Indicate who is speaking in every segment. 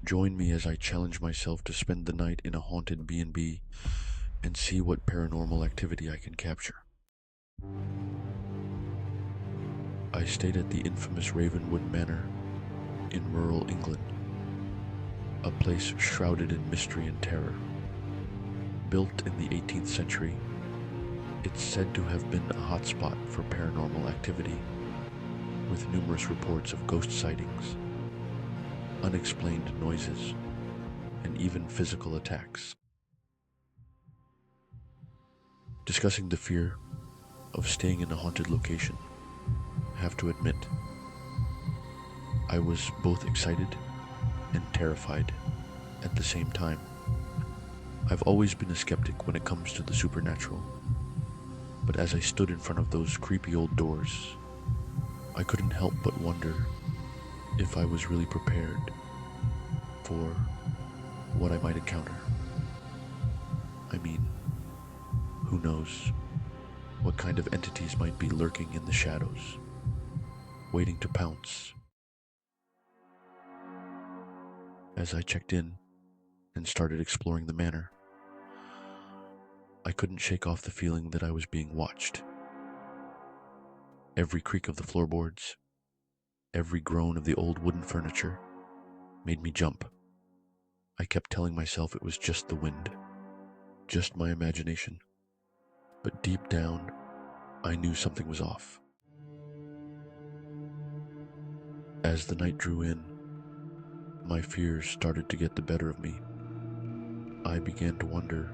Speaker 1: Join me as I challenge myself to spend the night in a haunted B&B and see what paranormal activity I can capture. I stayed at the infamous Ravenwood Manor in rural England, a place shrouded in mystery and terror. Built in the 18th century, it's said to have been a hotspot for paranormal activity, with numerous reports of ghost sightings, unexplained noises, and even physical attacks. Discussing the fear of staying in a haunted location, I have to admit, I was both excited and terrified at the same time. I've always been a skeptic when it comes to the supernatural, but as I stood in front of those creepy old doors, I couldn't help but wonder if I was really prepared for what I might encounter. I mean, who knows what kind of entities might be lurking in the shadows, waiting to pounce. As I checked in and started exploring the manor, I couldn't shake off the feeling that I was being watched. Every creak of the floorboards, every groan of the old wooden furniture made me jump. I kept telling myself it was just the wind, just my imagination. But deep down, I knew something was off. As the night drew in, my fears started to get the better of me. I began to wonder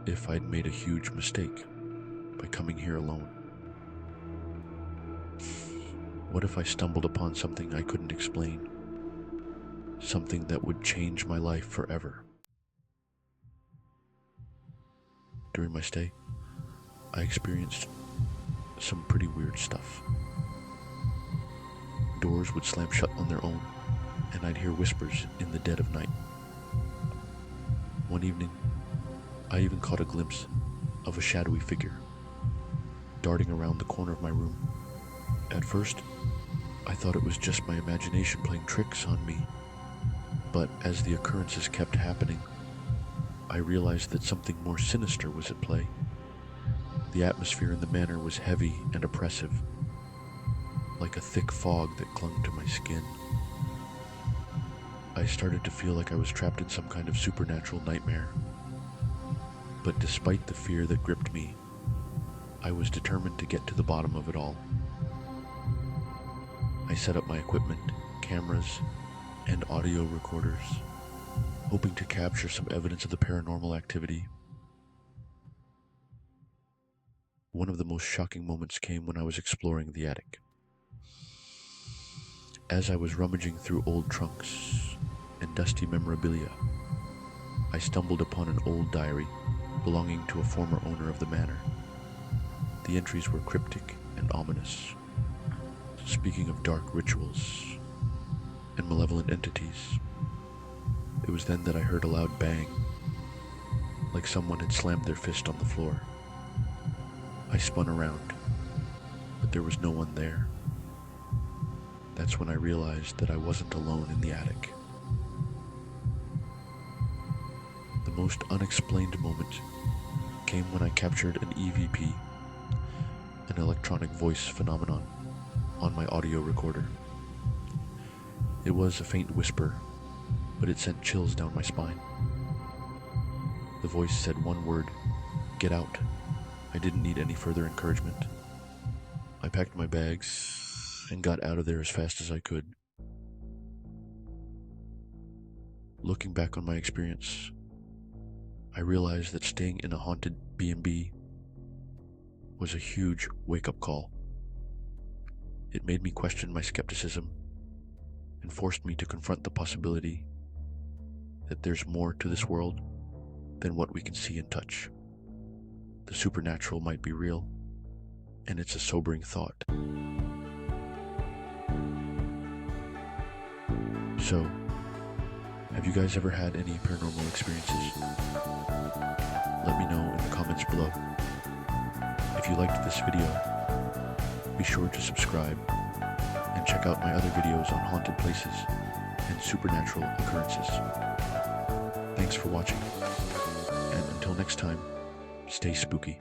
Speaker 1: if I'd made a huge mistake by coming here alone. What if I stumbled upon something I couldn't explain? Something that would change my life forever. During my stay, I experienced some pretty weird stuff. Doors would slam shut on their own, and I'd hear whispers in the dead of night. One evening, I even caught a glimpse of a shadowy figure darting around the corner of my room. At first, I thought it was just my imagination playing tricks on me, but as the occurrences kept happening, I realized that something more sinister was at play. The atmosphere in the manor was heavy and oppressive, like a thick fog that clung to my skin. I started to feel like I was trapped in some kind of supernatural nightmare. But despite the fear that gripped me, I was determined to get to the bottom of it all. I set up my equipment, cameras, and audio recorders, hoping to capture some evidence of the paranormal activity. One of the most shocking moments came when I was exploring the attic. As I was rummaging through old trunks and dusty memorabilia, I stumbled upon an old diary belonging to a former owner of the manor. The entries were cryptic and ominous, speaking of dark rituals and malevolent entities. It was then that I heard a loud bang, like someone had slammed their fist on the floor. I spun around, but there was no one there. That's when I realized that I wasn't alone in the attic. The most unexplained moment came when I captured an EVP, an electronic voice phenomenon, on my audio recorder. It was a faint whisper, but it sent chills down my spine. The voice said one word: "Get out." I didn't need any further encouragement. I packed my bags and got out of there as fast as I could. Looking back on my experience, I realized that staying in a haunted B&B was a huge wake-up call. It made me question my skepticism and forced me to confront the possibility that there's more to this world than what we can see and touch. The supernatural might be real, and it's a sobering thought. So, have you guys ever had any paranormal experiences? Let me know in the comments below. If you liked this video, be sure to subscribe and check out my other videos on haunted places and supernatural occurrences. Thanks for watching, and until next time, stay spooky.